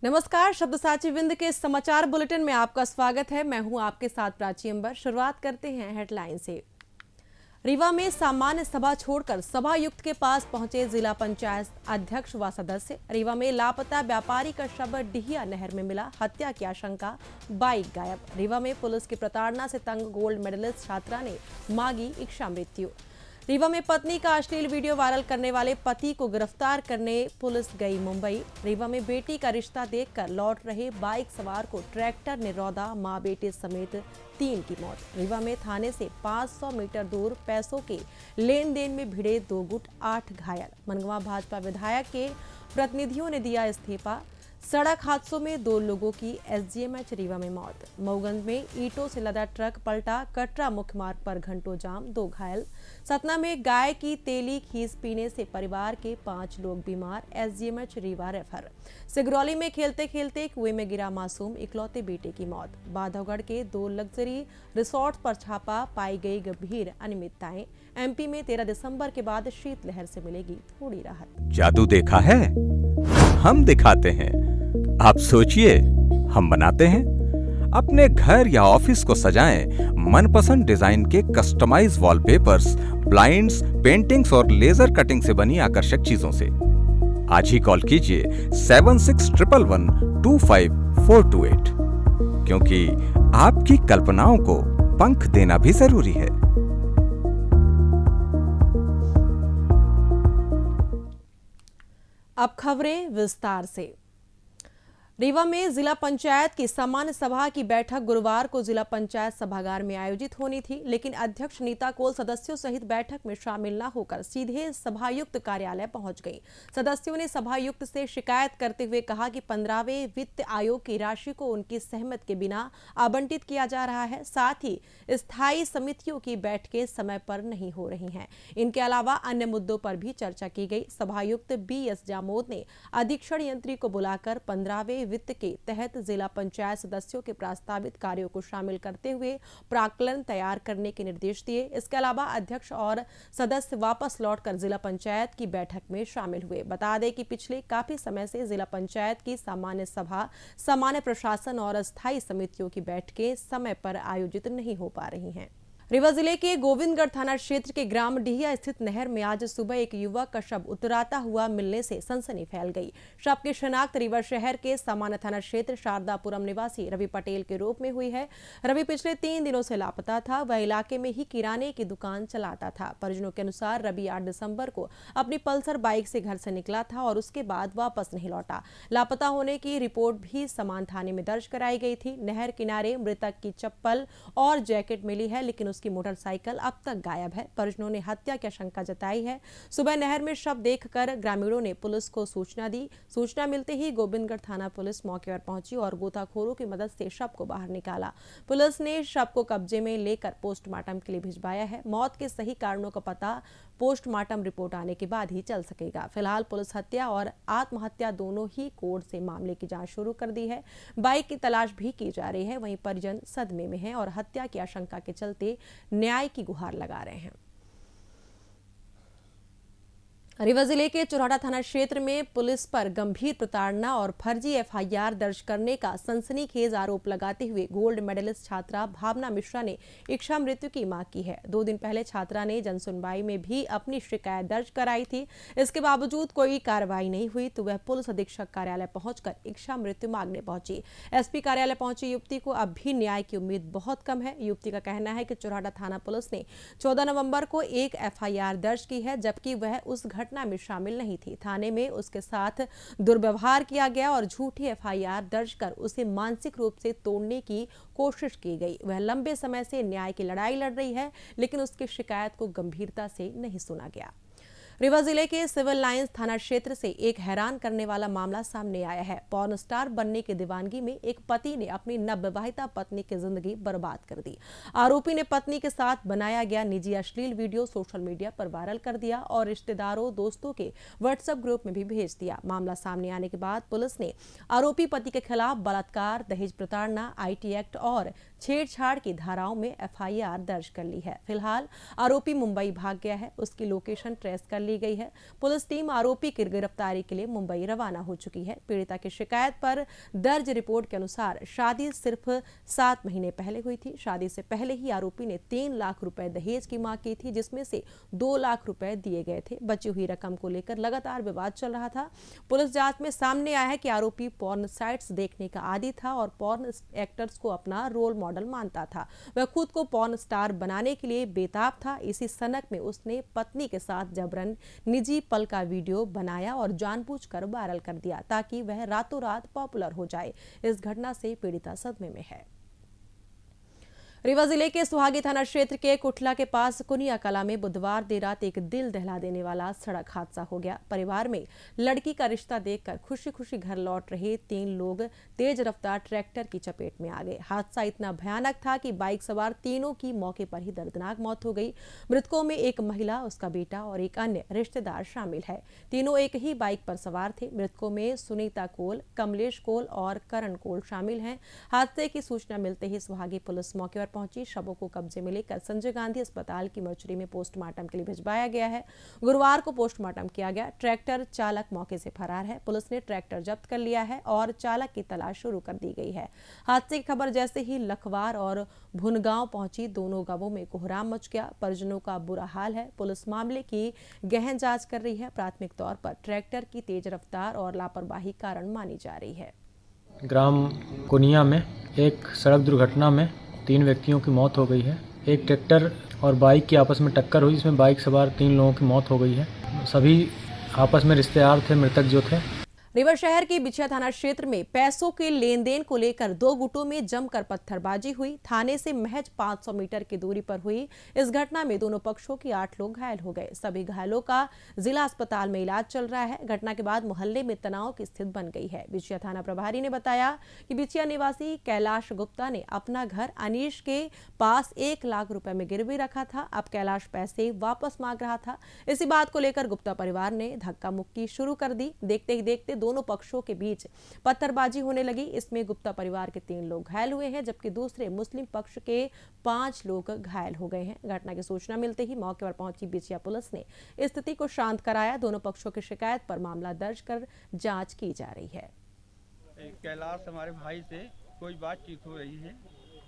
नमस्कार, शब्दसाची विंद के समाचार बुलेटिन में आपका स्वागत है। मैं हूं आपके साथ प्राची अंबर। शुरुआत करते हैं हेडलाइन से। रीवा में सामान्य सभा छोड़कर सभायुक्त के पास पहुंचे जिला पंचायत अध्यक्ष व सदस्य। रीवा में लापता व्यापारी का शव डिहिया नहर में मिला, हत्या की आशंका, बाइक गायब। रीवा में पुलिस की प्रताड़ना से तंग गोल्ड मेडलिस्ट छात्रा ने मांगी इच्छा मृत्यु। रीवा में पत्नी का अश्लील वीडियो वायरल करने वाले पति को गिरफ्तार करने पुलिस गई मुंबई। रीवा में बेटी का रिश्ता देखकर लौट रहे बाइक सवार को ट्रैक्टर ने रौंदा, मां बेटे समेत 3 की मौत। रीवा में थाने से 500 मीटर दूर पैसों के लेन देन में भिड़े 2 गुट, 8 घायल। मनगवा भाजपा विधायक के प्रतिनिधियों ने दिया इस्तीफा। सड़क हादसों में 2 लोगों की एसजीएमएच रीवा में मौत। मऊगंज में ईंटों से लदा ट्रक पलटा, कटरा मुख्य मार्ग पर घंटों जाम, 2 घायल। सतना में गाय की तेली खीस पीने से परिवार के 5 लोग बीमार, एसजीएमएच रीवा रेफर। सिगरौली में खेलते खेलते कुएं में गिरा मासूम, इकलौते बेटे की मौत। बांधवगढ़ के 2 लग्जरी रिसोर्ट पर छापा, पाई गई गंभीर अनियमितताएं। एमपी में 13 दिसंबर के बाद शीतलहर से मिलेगी थोड़ी राहत। जादू देखा है, हम दिखाते हैं। आप सोचिए, हम बनाते हैं। अपने घर या ऑफिस को सजाएं मनपसंद डिजाइन के कस्टमाइज वॉलपेपर्स, ब्लाइंड्स, पेंटिंग्स और लेजर कटिंग से बनी आकर्षक चीजों से। आज ही कॉल कीजिए 7611125428, क्योंकि आपकी कल्पनाओं को पंख देना भी जरूरी है। अब खबरें विस्तार से। रीवा में जिला पंचायत की सामान्य सभा की बैठक गुरुवार को जिला पंचायत सभागार में आयोजित होनी थी, लेकिन अध्यक्ष नीता कोल सदस्यों सहित बैठक में शामिल न होकर सीधे सभायुक्त कार्यालय पहुंच गई। सदस्यों ने सभायुक्त से शिकायत करते हुए कहा कि 15वें वित्त आयोग की राशि को उनकी सहमति के बिना आवंटित किया जा रहा है। साथ ही स्थायी समितियों की बैठकें समय पर नहीं हो रही हैं। इनके अलावा अन्य मुद्दों पर भी चर्चा की गई। सभायुक्त BS जामोद ने अधीक्षण यंत्री को बुलाकर 15वें वित्त के तहत जिला पंचायत सदस्यों के प्रस्तावित कार्यों को शामिल करते हुए प्राक्कलन तैयार करने के निर्देश दिए। इसके अलावा अध्यक्ष और सदस्य वापस लौटकर जिला पंचायत की बैठक में शामिल हुए। बता दें कि पिछले काफी समय से जिला पंचायत की सामान्य सभा, सामान्य प्रशासन और अस्थायी समितियों की बैठकें समय पर आयोजित नहीं हो पा रही हैं। रीवा जिले के गोविंदगढ़ थाना क्षेत्र के ग्राम डिहिया स्थित नहर में आज सुबह एक युवक का शव उतराता हुआ मिलने से सनसनी फैल गई। शव की शिनाख्त रीवा शहर के सामान्य थाना क्षेत्र शारदापुरम निवासी रवि पटेल के रूप में हुई है। रवि पिछले 3 दिनों से लापता था। वह इलाके में ही किराने की दुकान चलाता था। परिजनों के अनुसार रवि 8 दिसंबर को अपनी पल्सर बाइक से घर से निकला था और उसके बाद वापस नहीं लौटा। लापता होने की रिपोर्ट भी समान थाने में दर्ज कराई गई थी। नहर किनारे मृतक की चप्पल और जैकेट मिली है, लेकिन उसकी मोटरसाइकिल अब तक गायब है। परिजनों ने हत्या की आशंका जताई है। सुबह नहर में शव देखकर ग्रामीणों ने पुलिस को सूचना दी। सूचना मिलते ही गोविंदगढ़ थाना पुलिस मौके पर पहुंची और गोताखोरों की मदद से शव को बाहर निकाला। पुलिस ने शव को कब्जे में लेकर पोस्टमार्टम के लिए भिजवाया है। मौत के सही कारणों का पता पोस्टमार्टम रिपोर्ट आने के बाद ही चल सकेगा। फिलहाल पुलिस हत्या और आत्महत्या दोनों ही कोड से मामले की जांच शुरू कर दी है। बाइक की तलाश भी की जा रही है। वहीं परिजन सदमे में हैं और हत्या की आशंका के चलते न्याय की गुहार लगा रहे हैं। रीवा जिले के चोरहाटा थाना क्षेत्र में पुलिस पर गंभीर प्रताड़ना और फर्जी FIR दर्ज करने का सनसनीखेज आरोप लगाते हुए गोल्ड मेडलिस्ट छात्रा भावना मिश्रा ने इच्छा मृत्यु की मांग की है। 2 दिन पहले छात्रा ने जनसुनवाई में भी अपनी शिकायत दर्ज कराई थी। इसके बावजूद कोई कार्रवाई नहीं हुई तो वह पुलिस अधीक्षक कार्यालय पहुंचकर इच्छा मृत्यु मांगने पहुंची। SP कार्यालय पहुंची युवती को अब भी न्याय की उम्मीद बहुत कम है। युवती का कहना है कि चोरहाटा थाना पुलिस ने 14 नवंबर को एक FIR दर्ज की है, जबकि वह उस घटना में शामिल नहीं थी। थाने में उसके साथ दुर्व्यवहार किया गया और झूठी FIR दर्ज कर उसे मानसिक रूप से तोड़ने की कोशिश की गई। वह लंबे समय से न्याय की लड़ाई लड़ रही है, लेकिन उसकी शिकायत को गंभीरता से नहीं सुना गया। रीवा जिले के सिविल लाइंस थाना क्षेत्र से एक हैरान करने वाला मामला सामने आया है। पॉर्न स्टार बनने की दीवानगी में एक पति ने अपनी नवविवाहिता पत्नी की जिंदगी बर्बाद कर दी। आरोपी ने पत्नी के साथ बनाया गया निजी अश्लील वीडियो सोशल मीडिया पर वायरल कर दिया और रिश्तेदारों दोस्तों के व्हाट्सएप ग्रुप में भी भेज दिया। मामला सामने आने के बाद पुलिस ने आरोपी पति के खिलाफ बलात्कार, दहेज प्रताड़ना, IT एक्ट और छेड़छाड़ की धाराओं में एफआईआर दर्ज कर ली है। फिलहाल आरोपी मुंबई भाग गया है, उसकी लोकेशन ट्रेस कर ली गई है। पुलिस टीम आरोपी की गिरफ्तारी के लिए मुंबई रवाना हो चुकी है। पीड़िता की शिकायत पर दर्ज रिपोर्ट के अनुसार शादी सिर्फ 7 महीने पहले हुई थी। शादी से पहले ही आरोपी ने 3 लाख रुपए दहेज की मांग की थी, जिसमें से 2 लाख रुपए दिए गए थे। बची हुई रकम को लेकर लगातार विवाद चल रहा था। पुलिस जांच में सामने आया है कि आरोपी पॉर्न साइट्स देखने का आदी था और पॉर्न एक्टर्स को अपना रोल मॉडल मानता था। वह खुद को पॉर्न स्टार बनाने के लिए बेताब था। इसी सनक में उसने पत्नी के साथ जबरन निजी पल का वीडियो बनाया और जानबूझकर वायरल कर दिया ताकि वह रातों रात पॉपुलर हो जाए। इस घटना से पीड़िता सदमे में है। रीवा जिले के सुहागी थाना क्षेत्र के कुठला के पास कुनिया कला में बुधवार देर रात एक दिल दहला देने वाला सड़क हादसा हो गया। परिवार में लड़की का रिश्ता देखकर खुशी खुशी घर लौट रहे 3 लोग तेज रफ्तार ट्रैक्टर की चपेट में आ गए। हादसा इतना भयानक था कि बाइक सवार तीनों की मौके पर ही दर्दनाक मौत हो गई। मृतकों में एक महिला, उसका बेटा और एक अन्य रिश्तेदार शामिल है। तीनों एक ही बाइक पर सवार थे। मृतकों में सुनीता कोल, कमलेश कोल और करण कोल शामिल हैं। हादसे की सूचना मिलते ही सुहागी पुलिस मौके पर पहुंची। शवों को कब्जे में लेकर संजय गांधी अस्पताल की मोर्चरी में पोस्टमार्टम के लिए भिजवाया गया है। गुरुवार को पोस्टमार्टम किया गया। ट्रैक्टर चालक मौके से फरार है। पुलिस ने ट्रैक्टर जब्त कर लिया है और चालक की तलाश शुरू कर दी गई है। हादसे की खबर जैसे ही लखवार और भुनगांव पहुंची, दोनों गांवों में कोहराम मच गया। परिजनों का बुरा हाल है। पुलिस मामले की गहन जांच कर रही है। प्राथमिक तौर पर ट्रैक्टर की तेज रफ्तार और लापरवाही कारण मानी जा रही है। ग्राम कुनिया में एक सड़क दुर्घटना में 3 व्यक्तियों की मौत हो गई है। एक ट्रैक्टर और बाइक की आपस में टक्कर हुई, जिसमें बाइक सवार 3 लोगों की मौत हो गई है। सभी आपस में रिश्तेदार थे मृतक जो थे। रीवा शहर के बिछिया थाना क्षेत्र में पैसों के लेन देन को लेकर 2 गुटों में जमकर पत्थरबाजी हुई। थाने से महज 500 मीटर की दूरी पर हुई इस घटना में दोनों पक्षों के 8 लोग घायल हो गए। सभी घायलों का जिला अस्पताल में इलाज चल रहा है। घटना के बाद मोहल्ले में तनाव की स्थिति बन गई है। बिछिया थाना प्रभारी ने बताया कि बिछिया निवासी कैलाश गुप्ता ने अपना घर अनीश के पास 1 लाख रुपए में गिरवी रखा था। अब कैलाश पैसे वापस मांग रहा था। इसी बात को लेकर गुप्ता परिवार ने धक्का मुक्की शुरू कर दी। देखते ही देखते दोनों पक्षों के बीच पत्थरबाजी होने लगी। इसमें गुप्ता परिवार के 3 लोग घायल हुए हैं, जबकि दूसरे मुस्लिम पक्ष के 5 लोग घायल हो गए हैं। घटना की सूचना मिलते ही मौके पर पहुंची बिछिया पुलिस ने स्थिति को शांत कराया। दोनों पक्षों की शिकायत पर मामला दर्ज कर जांच की जा रही है। कैलाश हमारे भाई से कोई बातचीत हो रही है।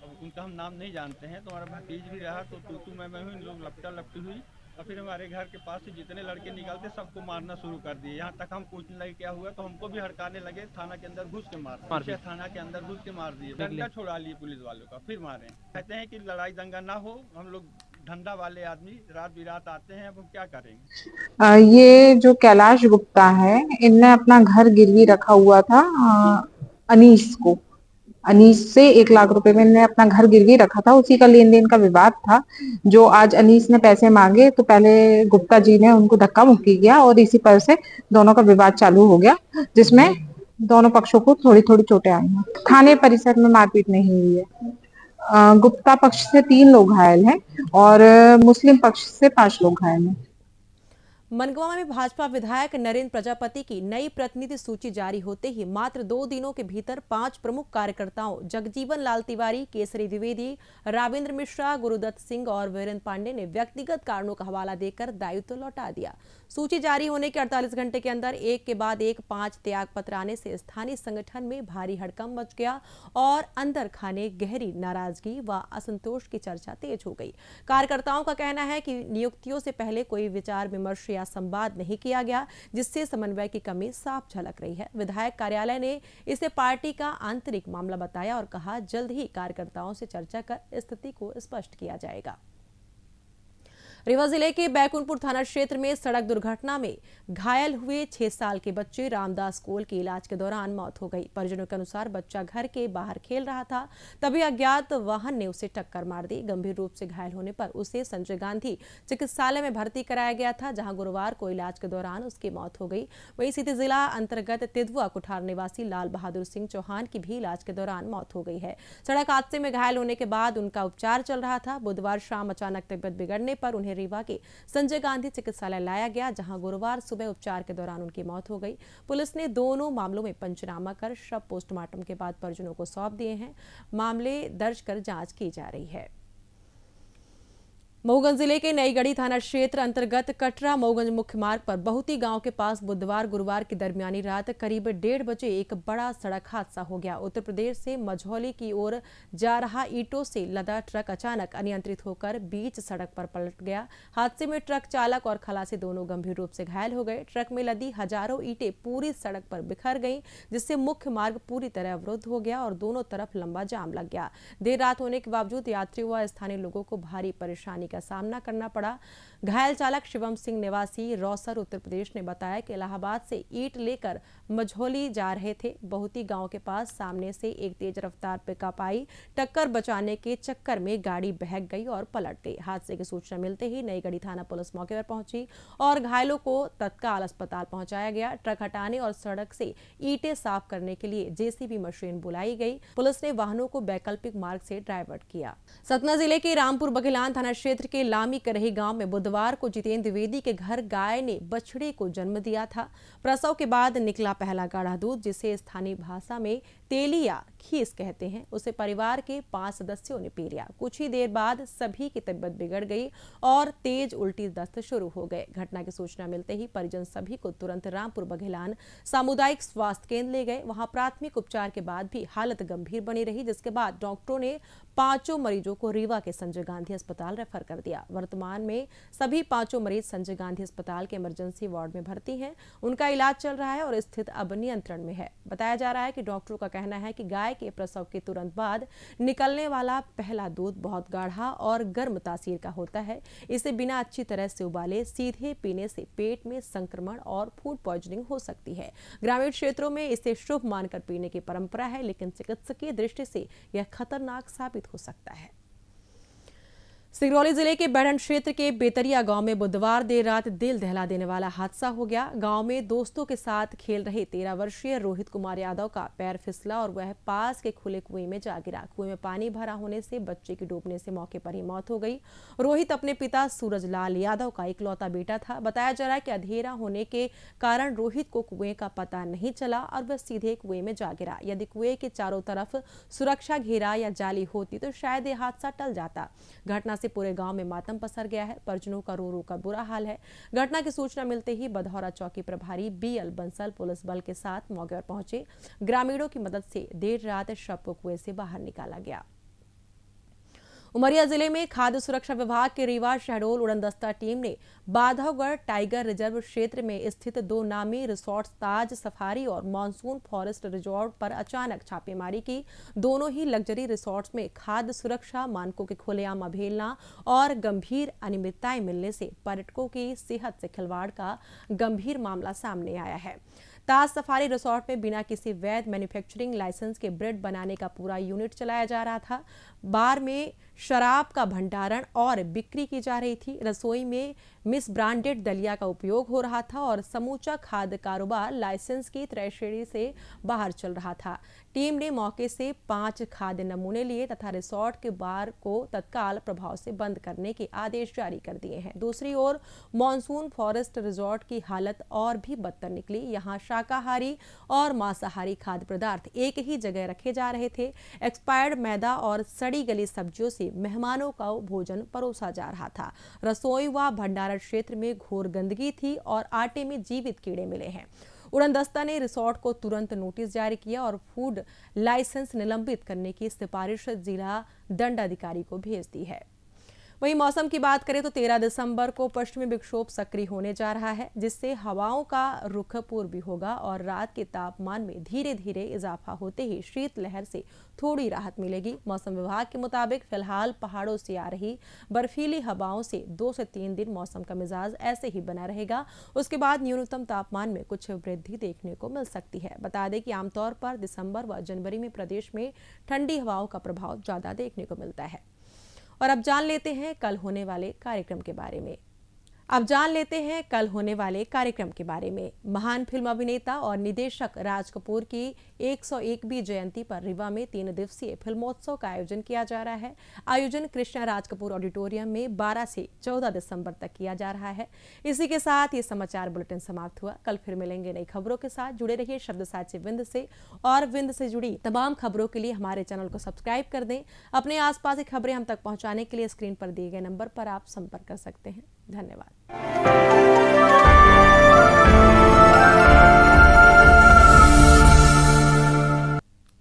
अब उनका हम नाम नहीं जानते हैं, तो हमारा भतीज भी रहा, तो तू मैं हुई, इन लोग लपटा लपटी हुई और फिर हमारे घर के पास से जितने लड़के निकलते सबको मारना शुरू कर दिए। यहाँ तक हम पूछने लगे क्या हुआ, तो हमको भी हड़काने लगे। थाना के अंदर घुस के मार थाना के अंदर घुस के मार दिए। डंडा छोड़ा लिए पुलिस वालों का, फिर मारे। कहते हैं कि लड़ाई दंगा ना हो, हम लोग धंधा वाले आदमी रात बिरात आते हैं, अब हम क्या करेंगे। ये जो कैलाश गुप्ता है, इनने अपना घर गिरवी रखा हुआ था अनीस से 1 लाख रुपए में इनने अपना घर गिरवी रखा था। उसी का लेन देन का विवाद था। जो आज अनीस ने पैसे मांगे तो पहले गुप्ता जी ने उनको धक्का मुक्की किया और इसी पर से दोनों का विवाद चालू हो गया, जिसमें दोनों पक्षों को थोड़ी थोड़ी चोटें आई हैं। थाने परिसर में मारपीट नहीं हुई है। गुप्ता पक्ष से 3 लोग घायल हैं और मुस्लिम पक्ष से 5 लोग घायल हैं। मनगवा में भाजपा विधायक नरेंद्र प्रजापति की नई प्रतिनिधि सूची जारी होते ही मात्र 2 दिनों के भीतर 5 प्रमुख कार्यकर्ताओं जगजीवन लाल तिवारी, केसरी द्विवेदी, राविंद्र मिश्रा, गुरुदत्त सिंह और वीरेंद्र पांडे ने व्यक्तिगत कारणों का हवाला देकर दायित्व लौटा दिया। सूची जारी होने के 48 घंटे के अंदर एक के बाद एक 5 त्याग पत्र आने से स्थानीय संगठन में भारी हड़कंप मच गया और अंदर खाने गहरी नाराजगी व असंतोष की चर्चा तेज हो गई। कार्यकर्ताओं का कहना है कि नियुक्तियों से पहले कोई विचार विमर्श या संवाद नहीं किया गया, जिससे समन्वय की कमी साफ झलक रही है। विधायक कार्यालय ने इसे पार्टी का आंतरिक मामला बताया और कहा जल्द ही कार्यकर्ताओं से चर्चा कर स्थिति को स्पष्ट किया जाएगा। रीवा जिले के बैकुंठपुर थाना क्षेत्र में सड़क दुर्घटना में घायल हुए 6 साल के बच्चे रामदास कोल की इलाज के दौरान मौत हो गई। परिजनों के अनुसार बच्चा घर के बाहर खेल रहा था, तभी अज्ञात वाहन ने उसे टक्कर मार दी। गंभीर रूप से घायल होने पर उसे संजय गांधी चिकित्सालय में भर्ती कराया गया था, जहां गुरुवार को इलाज के दौरान उसकी मौत हो गई। वहीं सीधी जिला अंतर्गत तिदवा कुठार निवासी लाल बहादुर सिंह चौहान की भी इलाज के दौरान मौत हो गई है। सड़क हादसे में घायल होने के बाद उनका उपचार चल रहा था। बुधवार शाम अचानक तबियत बिगड़ने पर उन्हें रीवा के संजय गांधी चिकित्सालय लाया गया, जहां गुरुवार सुबह उपचार के दौरान उनकी मौत हो गई। पुलिस ने दोनों मामलों में पंचनामा कर शव पोस्टमार्टम के बाद परिजनों को सौंप दिए हैं। मामले दर्ज कर जांच की जा रही है। मऊगंज जिले के नईगढ़ी थाना क्षेत्र अंतर्गत कटरा मऊगंज मुख्य मार्ग पर बहुती गांव के पास बुधवार गुरुवार की दरमियानी रात करीब 1:30 बजे एक बड़ा सड़क हादसा हो गया। उत्तर प्रदेश से मझौली की ओर जा रहा ईंटों से लदा ट्रक अचानक अनियंत्रित होकर बीच सड़क पर पलट गया। हादसे में ट्रक चालक और खलासी दोनों गंभीर रूप से घायल हो गए। ट्रक में लदी हजारों ईंटें पूरी सड़क पर बिखर गईं, जिससे मुख्य मार्ग पूरी तरह अवरुद्ध हो गया और दोनों तरफ लंबा जाम लग गया। देर रात होने के बावजूद यात्रियों व स्थानीय लोगों को भारी परेशानी का सामना करना पड़ा। घायल चालक शिवम सिंह निवासी रौसर उत्तर प्रदेश ने बताया कि इलाहाबाद से ईंट लेकर मझौली जा रहे थे। बहुती गांव के पास सामने से एक तेज रफ्तार पिकअप आई। टक्कर बचाने के चक्कर में गाड़ी बहक गई और पलट गई। हादसे की सूचना मिलते ही नईगढ़ी थाना पुलिस मौके पर पहुंची और घायलों को तत्काल अस्पताल पहुंचाया गया। ट्रक हटाने और सड़क से ईंटें साफ करने के लिए जेसीबी मशीन बुलाई गई। पुलिस ने वाहनों को वैकल्पिक मार्ग से डाइवर्ट किया। सतना जिले के रामपुर बघेलान थाना क्षेत्र के लामी करही गांव में बुधवार को जितेंद्र द्विवेदी के घर गाय ने बछड़े को जन्म दिया था। प्रसव के बाद निकला पहला गाढ़ा दूध, जिसे स्थानीय भाषा में तेली या खीस कहते हैं, उसे परिवार के 5 सदस्यों ने पी लिया। कुछ ही देर बाद सभी की तबीयत बिगड़ गई और तेज उल्टी दस्त शुरू हो गए। घटना की सूचना मिलते ही परिजन सभी को तुरंत रामपुर बघेलान सामुदायिक स्वास्थ्य केंद्र ले गए। वहां प्राथमिक उपचार के बाद भी हालत गंभीर बनी रही, जिसके बाद डॉक्टरों ने 5 मरीजों को रीवा के संजय गांधी अस्पताल रेफर कर दिया। वर्तमान में सभी 5 मरीज संजय गांधी अस्पताल के इमरजेंसी वार्ड में भर्ती हैं। उनका इलाज चल रहा है और स्थिति अब नियंत्रण में है। बताया जा रहा है कि डॉक्टरों का कहना है कि गाय के प्रसव के तुरंत बाद निकलने वाला पहला दूध बहुत गाढ़ा और गर्म तासीर का होता है। इसे बिना अच्छी तरह से उबाले सीधे पीने से पेट में संक्रमण और फूड पॉइजनिंग हो सकती है। ग्रामीण क्षेत्रों में इसे शुभ मानकर पीने की परंपरा है, लेकिन चिकित्सकीय दृष्टि से यह खतरनाक साबित हो सकता है। सिंगरौली जिले के बैढ़न क्षेत्र के बेतरिया गांव में बुधवार देर रात दिल दहला देने वाला हादसा हो गया। गांव में दोस्तों के साथ खेल रहे 13 वर्षीय रोहित कुमार यादव का पैर फिसला और वह पास के खुले कुएं में जा गिरा। कुएं में पानी भरा होने से बच्चे की डूबने से मौके पर ही मौत हो गई। रोहित अपने पिता सूरजलाल यादव का इकलौता बेटा था। बताया जा रहा है कि अंधेरा होने के कारण रोहित को कुएं का पता नहीं चला और वह सीधे कुएं में जा गिरा। यदि कुएं के चारों तरफ सुरक्षा घेरा या जाली होती तो शायद यह हादसा टल जाता। घटना से पूरे गांव में मातम पसर गया है। परिजनों का रो रो कर बुरा हाल है। घटना की सूचना मिलते ही बधौरा चौकी प्रभारी बीएल बंसल पुलिस बल के साथ मौके पर पहुंचे। ग्रामीणों की मदद से देर रात शव को कुएं से बाहर निकाला गया। उमरिया जिले में खाद्य सुरक्षा विभाग की रीवा शहडोल उड़नदस्ता टीम ने बांधवगढ़ टाइगर रिजर्व क्षेत्र में स्थित 2 नामी रिसोर्ट्स ताज सफारी और मानसून फॉरेस्ट रिजॉर्ट पर अचानक छापेमारी की। दोनों ही लग्जरी रिसोर्ट्स में खाद्य सुरक्षा मानकों के खुलेआम अवहेलना और गंभीर अनियमितताएं मिलने से पर्यटकों की सेहत से खिलवाड़ का गंभीर मामला सामने आया है। ताज सफारी रिसोर्ट में बिना किसी वैध मैन्युफैक्चरिंग लाइसेंस के ब्रेड बनाने का पूरा यूनिट चलाया जा रहा था। बार में शराब का भंडारण और बिक्री की जा रही थी। रसोई में मिस ब्रांडेड दलिया का उपयोग हो रहा था और समूचा खाद्य कारोबार लाइसेंस की त्रैश्रेणी से बाहर चल रहा था। टीम ने मौके से 5 खाद्य नमूने लिए तथा रिसोर्ट के बार को तत्काल प्रभाव से बंद करने के आदेश जारी कर दिए हैं। दूसरी ओर मानसून फॉरेस्ट रिसोर्ट की हालत और भी बदतर निकली। यहाँ शाकाहारी और मांसाहारी खाद्य पदार्थ एक ही जगह रखे जा रहे थे। एक्सपायर्ड मैदा और सड़ी गली सब्जियों से मेहमानों का भोजन परोसा जा रहा था। रसोई व भंडारण क्षेत्र में घोर गंदगी थी और आटे में जीवित कीड़े मिले हैं। उड़नदस्ता ने रिसोर्ट को तुरंत नोटिस जारी किया और फूड लाइसेंस निलंबित करने की सिफारिश जिला दंडाधिकारी को भेज दी है। वहीं मौसम की बात करें तो 13 दिसंबर को पश्चिमी विक्षोभ सक्रिय होने जा रहा है, जिससे हवाओं का रुख पूर्वी होगा और रात के तापमान में धीरे धीरे इजाफा होते ही शीतलहर से थोड़ी राहत मिलेगी। मौसम विभाग के मुताबिक फिलहाल पहाड़ों से आ रही बर्फीली हवाओं से 2 से 3 दिन मौसम का मिजाज ऐसे ही बना रहेगा। उसके बाद न्यूनतम तापमान में कुछ वृद्धि देखने को मिल सकती है। बता दें कि आमतौर पर दिसंबर व जनवरी में प्रदेश में ठंडी हवाओं का प्रभाव ज्यादा देखने को मिलता है। और अब जान लेते हैं कल होने वाले कार्यक्रम के बारे में। अब जान लेते हैं कल होने वाले कार्यक्रम के बारे में। महान फिल्म अभिनेता और निर्देशक राज कपूर की 101वीं जयंती पर रीवा में 3 दिवसीय फिल्मोत्सव का आयोजन किया जा रहा है। आयोजन कृष्णा राज कपूर ऑडिटोरियम में 12 से 14 दिसंबर तक किया जा रहा है। इसी के साथ ये समाचार बुलेटिन समाप्त हुआ। कल फिर मिलेंगे नई खबरों के साथ। जुड़े रहिए शब्दसाची विंध्य से और विंध्य से जुड़ी तमाम खबरों के लिए हमारे चैनल को सब्सक्राइब कर दें। अपने आसपास की खबरें हम तक पहुंचाने के लिए स्क्रीन पर दिए गए नंबर पर आप संपर्क कर सकते हैं। धन्यवाद।